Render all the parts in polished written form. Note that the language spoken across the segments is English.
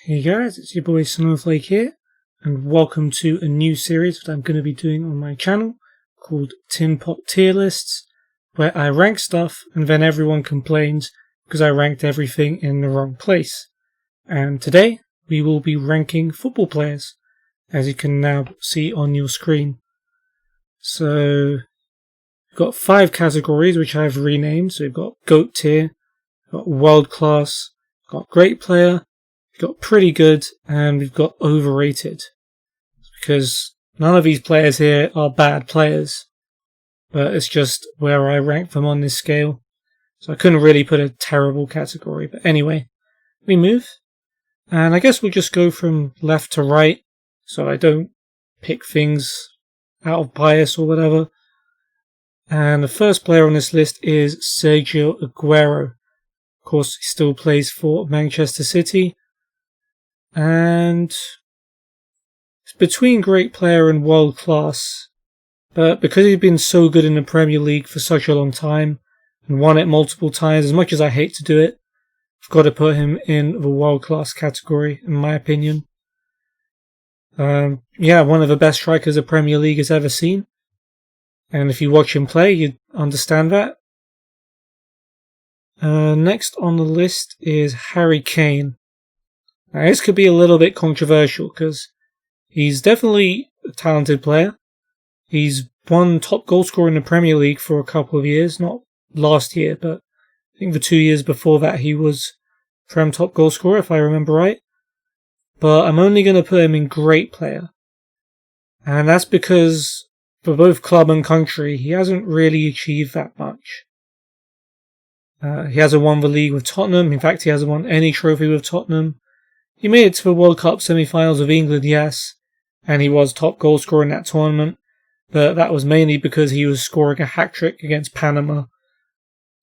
Hey guys, it's your boy Snowflake here, and welcome to a new series that I'm going to be doing on my channel called Tinpot Tier Lists, where I rank stuff and then everyone complains because I ranked everything in the wrong place. And today we will be ranking football players, as you can now see on your screen. So we've got 5 categories which I've renamed. So we've got GOAT tier, we've got world class, we've got great player, we've got pretty good, and we've got overrated. Because none of these players here are bad players, but it's just where I rank them on this scale. So I couldn't really put a terrible category. But anyway, we move. And I guess we'll just go from left to right, so I don't pick things out of bias or whatever. And the first player on this list is Sergio Aguero. Of course, he still plays for Manchester City. And it's between great player and world class, but because he's been so good in the Premier League for such a long time and won it multiple times, as much as I hate to do it, I've got to put him in the world class category, in my opinion. One of the best strikers the Premier League has ever seen, and if you watch him play, you'd understand that. Next on the list is Harry Kane. Now, this could be a little bit controversial because he's definitely a talented player. He's won top goal scorer in the Premier League for a couple of years, not last year, but I think the 2 years before that he was Prem top goal scorer, if I remember right. But I'm only going to put him in great player. And that's because for both club and country, he hasn't really achieved that much. He hasn't won the league with Tottenham. In fact, he hasn't won any trophy with Tottenham. He made it to the World Cup semi-finals with England, yes, and he was top goal scorer in that tournament, but that was mainly because he was scoring a hat-trick against Panama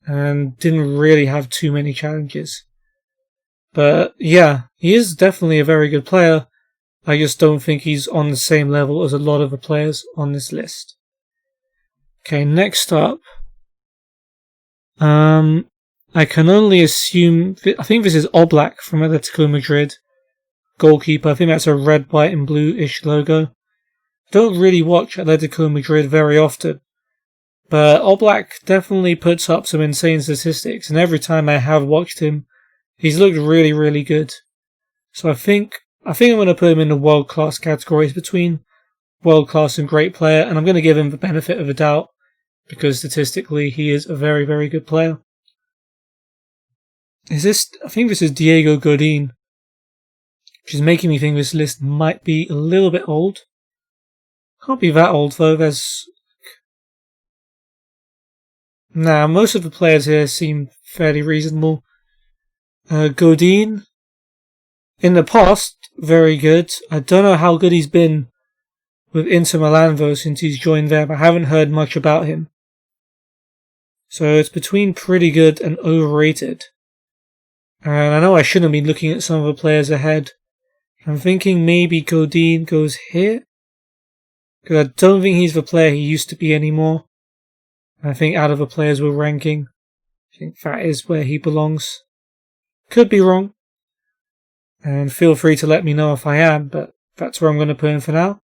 and didn't really have too many challenges. But yeah, he is definitely a very good player. I just don't think he's on the same level as a lot of the players on this list. Okay, next up, I can only assume, I think this is Oblak from Atletico Madrid, goalkeeper. I think that's a red, white and blue-ish logo. I don't really watch Atletico Madrid very often, but Oblak definitely puts up some insane statistics, and every time I have watched him, he's looked really, really good. So I think I'm going to put him in the world-class categories between world-class and great player, and I'm going to give him the benefit of the doubt, because statistically he is a very, very good player. I think this is Diego Godin, which is making me think this list might be a little bit old. Can't be that old though, most of the players here seem fairly reasonable. Godin, in the past, very good. I don't know how good he's been with Inter Milan though since he's joined them. I haven't heard much about him. So it's between pretty good and overrated. And I know I shouldn't be looking at some of the players ahead. I'm thinking maybe Godin goes here, because I don't think he's the player he used to be anymore. I think out of the players we're ranking, I think that is where he belongs. Could be wrong, and feel free to let me know if I am, but that's where I'm going to put him for now.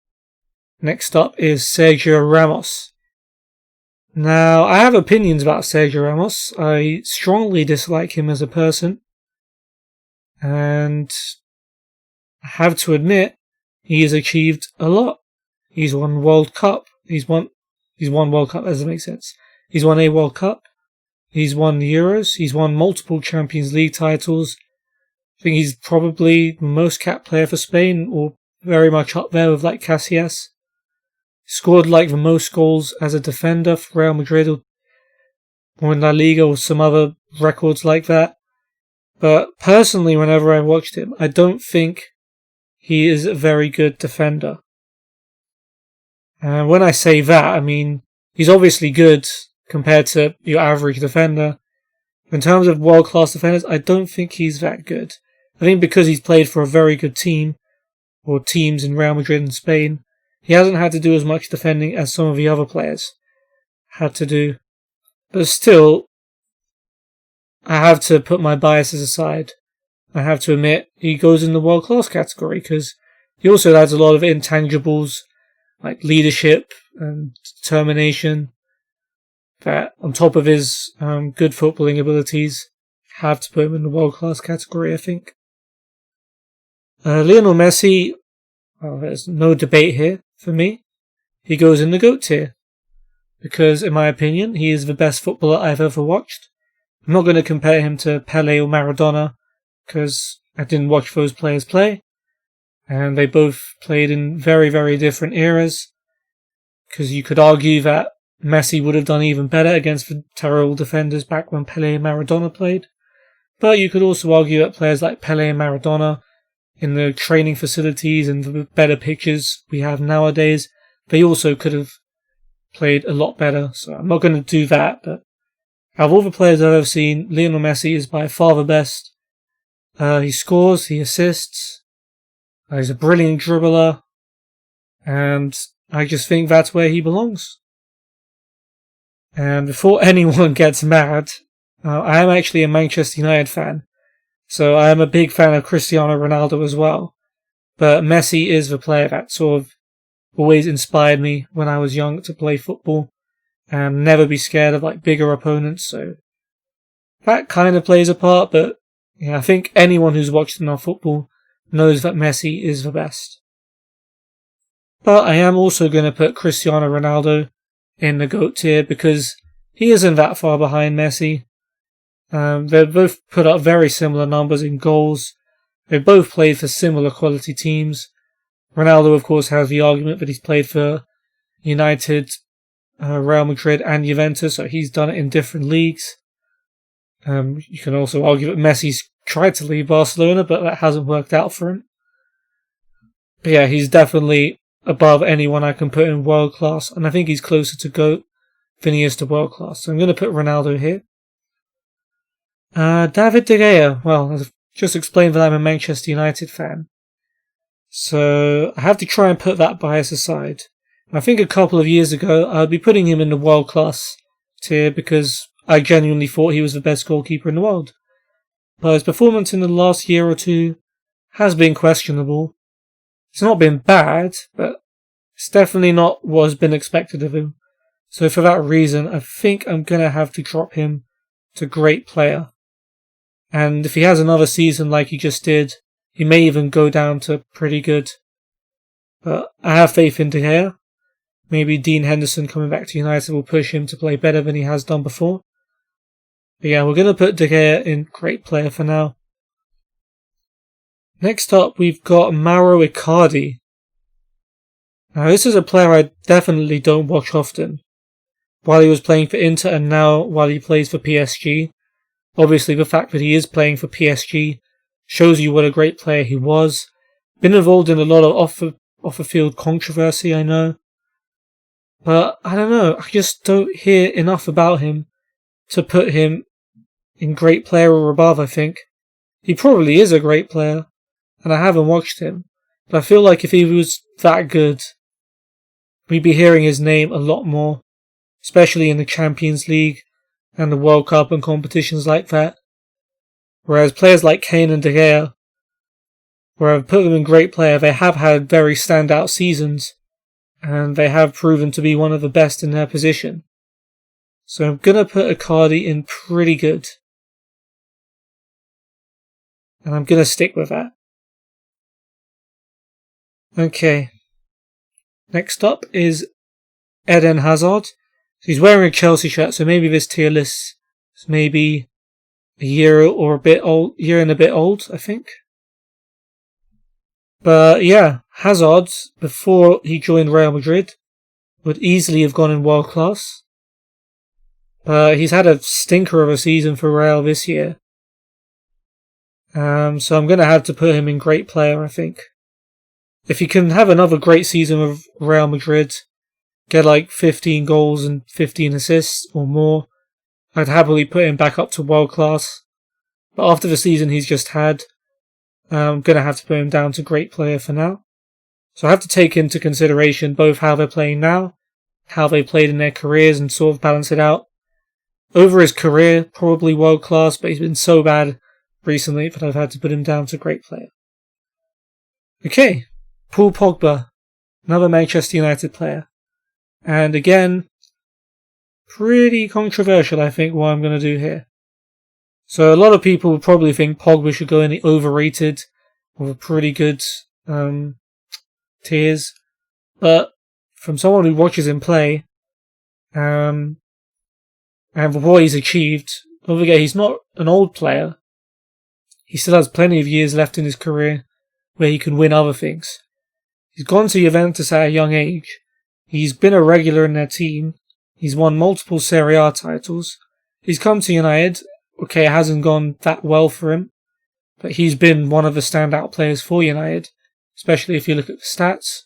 Next up is Sergio Ramos. Now, I have opinions about Sergio Ramos. I strongly dislike him as a person. And I have to admit, he has achieved a lot. He's won World Cup. He's won World Cup, doesn't make sense. He's won a World Cup. He's won the Euros. He's won multiple Champions League titles. I think he's probably the most capped player for Spain, or very much up there with like Casillas. Scored like the most goals as a defender for Real Madrid, or in La Liga, or some other records like that. But personally, whenever I watched him, I don't think he is a very good defender. And when I say that, I mean, he's obviously good compared to your average defender. In terms of world-class defenders, I don't think he's that good. I think because he's played for a very good team, or teams in Real Madrid and Spain, he hasn't had to do as much defending as some of the other players had to do. But still, I have to put my biases aside. I have to admit, he goes in the world class category because he also has a lot of intangibles like leadership and determination that, on top of his good footballing abilities, have to put him in the world class category, I think. Lionel Messi, well, there's no debate here for me. He goes in the GOAT tier because, in my opinion, he is the best footballer I've ever watched. I'm not going to compare him to Pele or Maradona because I didn't watch those players play, and they both played in very, very different eras. Because you could argue that Messi would have done even better against the terrible defenders back when Pele and Maradona played. But you could also argue that players like Pele and Maradona, in the training facilities and the better pitches we have nowadays, they also could have played a lot better. So I'm not going to do that, but out of all the players I've ever seen, Lionel Messi is by far the best. He scores, he assists, he's a brilliant dribbler, and I just think that's where he belongs. And before anyone gets mad, I am actually a Manchester United fan, so I am a big fan of Cristiano Ronaldo as well. But Messi is the player that sort of always inspired me when I was young to play football and never be scared of like bigger opponents. So that kind of plays a part, but yeah, I think anyone who's watched enough football knows that Messi is the best. But I am also going to put Cristiano Ronaldo in the GOAT tier because he isn't that far behind Messi. They both put up very similar numbers in goals. They both played for similar quality teams. Ronaldo, of course, has the argument that he's played for United, Real Madrid and Juventus, so he's done it in different leagues. You can also argue that Messi's tried to leave Barcelona, but that hasn't worked out for him. But yeah, he's definitely above anyone I can put in world class, and I think he's closer to GOAT than he is to world class. So I'm going to put Ronaldo here. David De Gea. Well, I've just explained that I'm a Manchester United fan, so I have to try and put that bias aside. I think a couple of years ago I'd be putting him in the world class tier because I genuinely thought he was the best goalkeeper in the world. But his performance in the last year or two has been questionable. It's not been bad, but it's definitely not what has been expected of him. So for that reason, I think I'm going to have to drop him to great player. And if he has another season like he just did, he may even go down to pretty good. But I have faith in De Gea. Maybe Dean Henderson coming back to United will push him to play better than he has done before. But yeah, we're going to put De Gea in great player for now. Next up, we've got Mauro Icardi. Now, this is a player I definitely don't watch often. While he was playing for Inter and now while he plays for PSG. Obviously, the fact that he is playing for PSG shows you what a great player he was. Been involved in a lot of off-the-field controversy, I know. But, I don't know, I just don't hear enough about him to put him in great player or above, I think. He probably is a great player, and I haven't watched him. But I feel like if he was that good, we'd be hearing his name a lot more, especially in the Champions League and the World Cup and competitions like that. Whereas players like Kane and De Gea, where I've put them in great player, they have had very standout seasons, and they have proven to be one of the best in their position. So I'm going to put Icardi in pretty good. And I'm going to stick with that. Okay. Next up is Eden Hazard. He's wearing a Chelsea shirt, so maybe this tier list is maybe a year and a bit old, I think. But yeah, Hazard, before he joined Real Madrid, would easily have gone in world class. But he's had a stinker of a season for Real this year. So I'm going to have to put him in great player, I think. If he can have another great season with Real Madrid, get like 15 goals and 15 assists or more, I'd happily put him back up to world class. But after the season he's just had, I'm going to have to put him down to great player for now. So I have to take into consideration both how they're playing now, how they played in their careers, and sort of balance it out. Over his career, probably world class, but he's been so bad recently that I've had to put him down to great player. Okay, Paul Pogba, another Manchester United player. And again, pretty controversial, I think, what I'm going to do here. So a lot of people would probably think Pogba should go in the overrated or pretty good tiers. But from someone who watches him play, and for what he's achieved, don't forget he's not an old player. He still has plenty of years left in his career where he can win other things. He's gone to Juventus at a young age. He's been a regular in their team. He's won multiple Serie A titles. He's come to United. Okay, it hasn't gone that well for him, but he's been one of the standout players for United, especially if you look at the stats.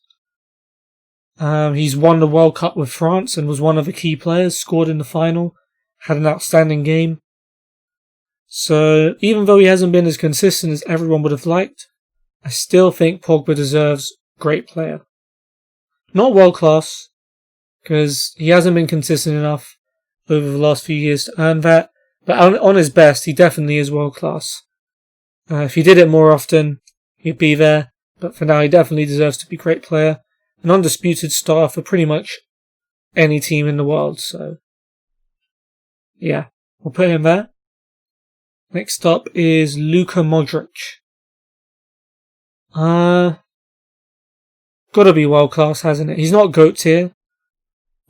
He's won the World Cup with France and was one of the key players, scored in the final, had an outstanding game. So, even though he hasn't been as consistent as everyone would have liked, I still think Pogba deserves great player. Not world class, because he hasn't been consistent enough over the last few years to earn that, but on his best, he definitely is world class. If he did it more often, he'd be there, but for now, he definitely deserves to be great player. An undisputed star for pretty much any team in the world, so yeah, we'll put him there. Next up is Luka Modric. Gotta be world class, hasn't it? He's not GOAT tier,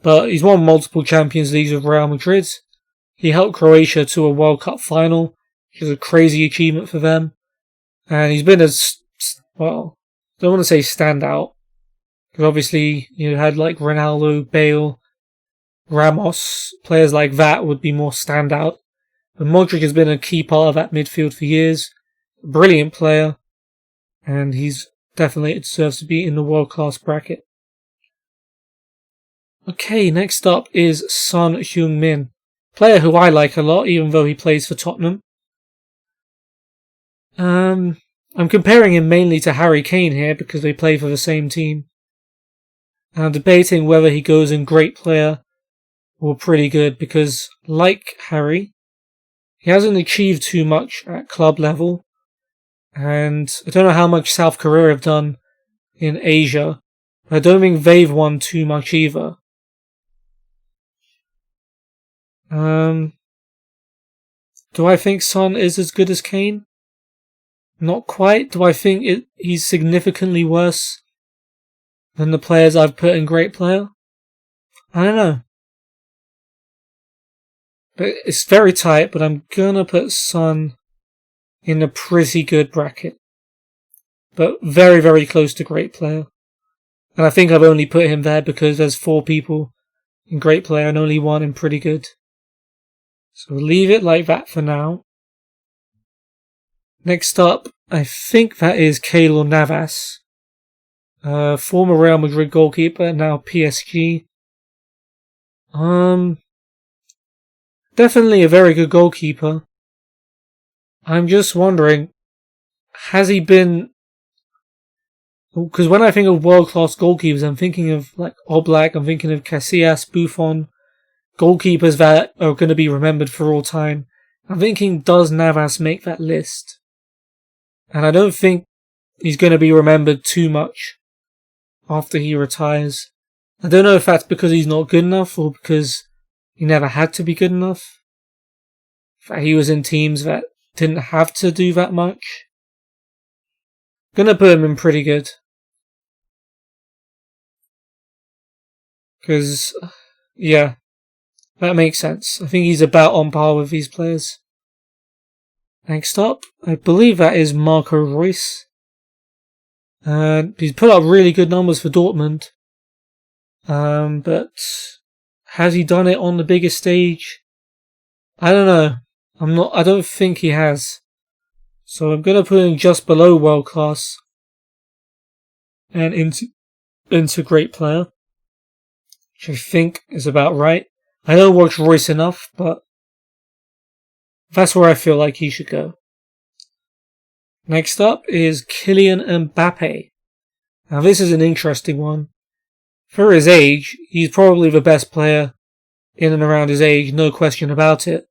but he's won multiple Champions Leagues with Real Madrid. He helped Croatia to a World Cup final, which is a crazy achievement for them. And he's been well, I don't want to say standout, because obviously you had like Ronaldo, Bale, Ramos, players like that would be more standout. But Modric has been a key part of that midfield for years. A brilliant player, and he's definitely deserves to be in the world-class bracket. Okay, next up is Son Heung-min, player who I like a lot, even though he plays for Tottenham. I'm comparing him mainly to Harry Kane here because they play for the same team. I'm debating whether he goes in great player or pretty good because, like Harry, he hasn't achieved too much at club level, and I don't know how much South Korea have done in Asia, but I don't think they've won too much either. Do I think Son is as good as Kane? Not quite. Do I think he's significantly worse than the players I've put in great player? I don't know. But it's very tight, but I'm gonna put Son in a pretty good bracket. But very, very close to great player. And I think I've only put him there because there's 4 people in great player and only 1 in pretty good. So we'll leave it like that for now. Next up, I think that is Keylor Navas. Former Real Madrid goalkeeper, now PSG. Definitely a very good goalkeeper. I'm just wondering, has he been... Because when I think of world-class goalkeepers, I'm thinking of like Oblak, I'm thinking of Casillas, Buffon, goalkeepers that are going to be remembered for all time. I'm thinking, does Navas make that list? And I don't think he's going to be remembered too much after he retires. I don't know if that's because he's not good enough or because he never had to be good enough. In fact, he was in teams that didn't have to do that much. Gonna put him in pretty good. Because, yeah, that makes sense. I think he's about on par with these players. Next up, I believe that is Marco Reus. He's put up really good numbers for Dortmund. But has he done it on the biggest stage? I don't know. I don't think he has. So I'm gonna put him just below world class and into great player, which I think is about right. I don't watch Reus enough, but that's where I feel like he should go. Next up is Kylian Mbappe. Now this is an interesting one. For his age, he's probably the best player in and around his age, no question about it.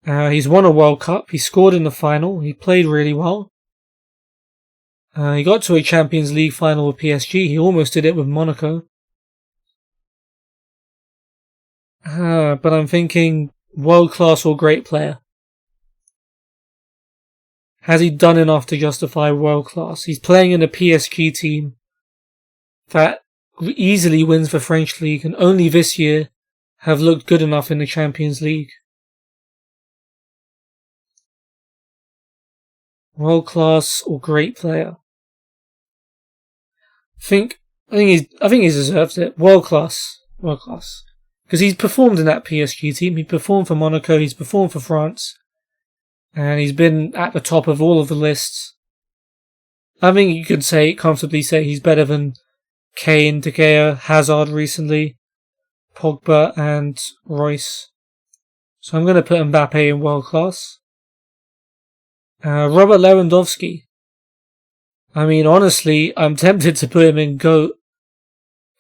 He's won a World Cup. He scored in the final. He played really well. He got to a Champions League final with PSG. He almost did it with Monaco. But I'm thinking world class or great player. Has he done enough to justify world class? He's playing in a PSG team that easily wins the French league and only this year have looked good enough in the Champions League. World class or great player? I think he deserves it. World class. Because he's performed in that PSG team. He performed for Monaco. He's performed for France. And he's been at the top of all of the lists. I think you could comfortably say he's better than Kane, De Gea, Hazard recently, Pogba and Royce. So I'm going to put Mbappe in world class. Robert Lewandowski. I mean, honestly, I'm tempted to put him in GOAT.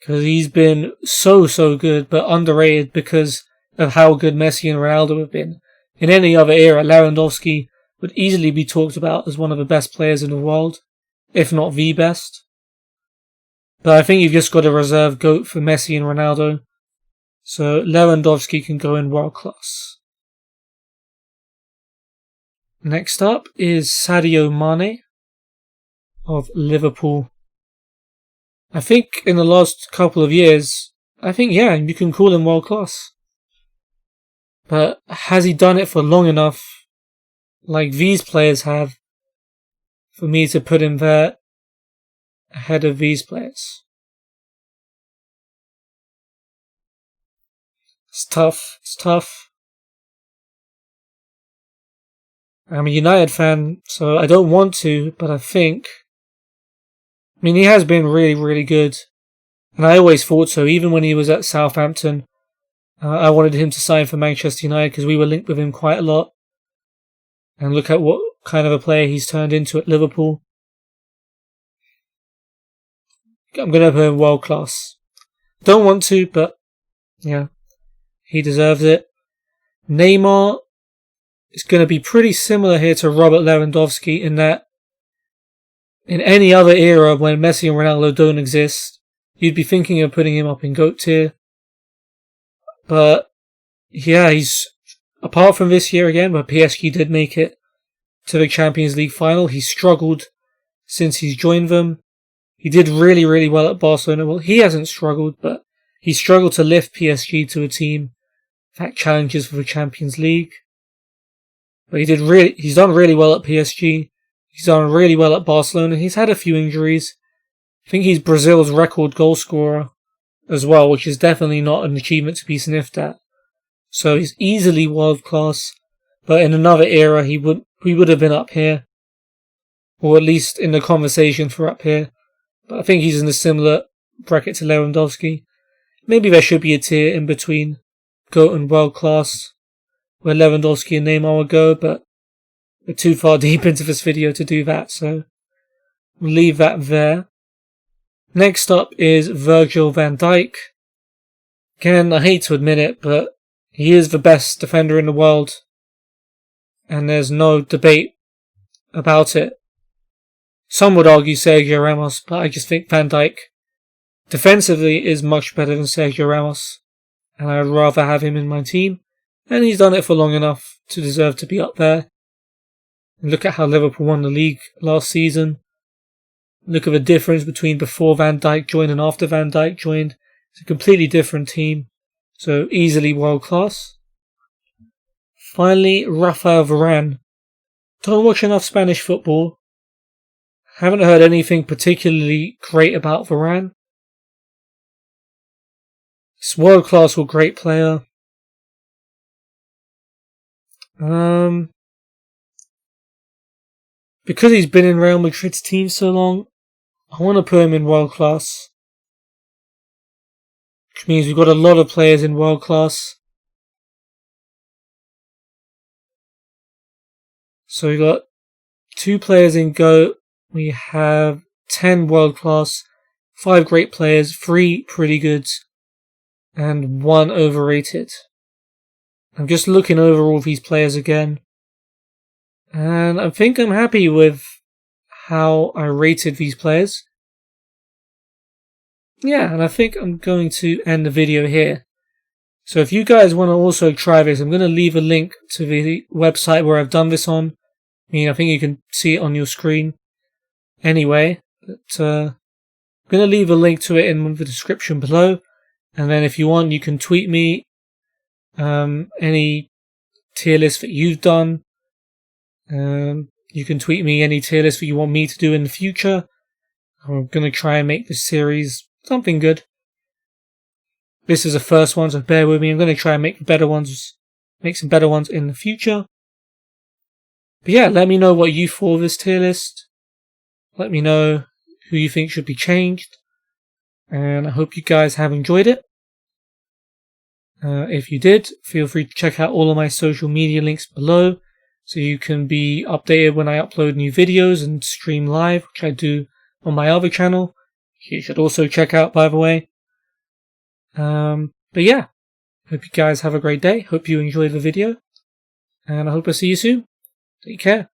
Because he's been so good, but underrated because of how good Messi and Ronaldo have been. In any other era, Lewandowski would easily be talked about as one of the best players in the world, if not the best. But I think you've just got to reserve GOAT for Messi and Ronaldo. So Lewandowski can go in world class. Next up is Sadio Mane of Liverpool. I think in the last couple of years, you can call him world class. But has he done it for long enough, like these players have, for me to put him there ahead of these players? It's tough. I'm a United fan, so I don't want to, but he has been really good. And I always thought so, even when he was at Southampton. I wanted him to sign for Manchester United because we were linked with him quite a lot. And look at what kind of a player he's turned into at Liverpool. I'm going to put him world class. Don't want to, but yeah, he deserves it. Neymar is going to be pretty similar here to Robert Lewandowski in that in any other era when Messi and Ronaldo don't exist, you'd be thinking of putting him up in GOAT tier. But yeah, he's apart from this year again, where PSG did make it to the Champions League final, he's struggled since he's joined them. He did really well at Barcelona. Well, he hasn't struggled, but he struggled to lift PSG to a team that challenges for the Champions League. But he's done really well at PSG. He's done really well at Barcelona. He's had a few injuries. I think he's Brazil's record goal scorer as well, which is definitely not an achievement to be sniffed at. So he's easily world class, but in another era he would have been up here, or at least in the conversation for up here. But I think he's in a similar bracket to Lewandowski. Maybe there should be a tier in between GOAT and world class, where Lewandowski and Neymar would go, but we're too far deep into this video to do that, so we'll leave that there. Next up is Virgil van Dijk. Again, I hate to admit it, but he is the best defender in the world, and there's no debate about it. Some would argue Sergio Ramos, but I just think Van Dijk defensively is much better than Sergio Ramos, and I'd rather have him in my team, and he's done it for long enough to deserve to be up there. And look at how Liverpool won the league last season. Look at the difference between before Van Dijk joined and after Van Dijk joined. It's a completely different team, so easily world class. Finally, Rafael Varane. Don't watch enough Spanish football. Haven't heard anything particularly great about Varane. It's world class or great player. Because he's been in Real Madrid's team so long, I want to put him in world class. Which means we've got a lot of players in world class. So we've got 2 players in GOAT. We have 10 world class, 5 great players, 3 pretty good, and 1 overrated. I'm just looking over all these players again, and I think I'm happy with how I rated these players. Yeah, and I think I'm going to end the video here. So if you guys want to also try this, I'm going to leave a link to the website where I've done this on. I think you can see it on your screen anyway. But I'm going to leave a link to it in the description below. And then if you want, you can tweet me any tier list that you've done. You can tweet me any tier list that you want me to do in the future. I'm going to try and make this series something good. This is the first one, so bear with me. I'm going to try and make some better ones in the future. But yeah, let me know what you thought of this tier list. Let me know who you think should be changed. And I hope you guys have enjoyed it. If you did, feel free to check out all of my social media links below, so you can be updated when I upload new videos and stream live, which I do on my other channel. You should also check out, by the way. But yeah, hope you guys have a great day. Hope you enjoyed the video, and I hope I see you soon. Take care.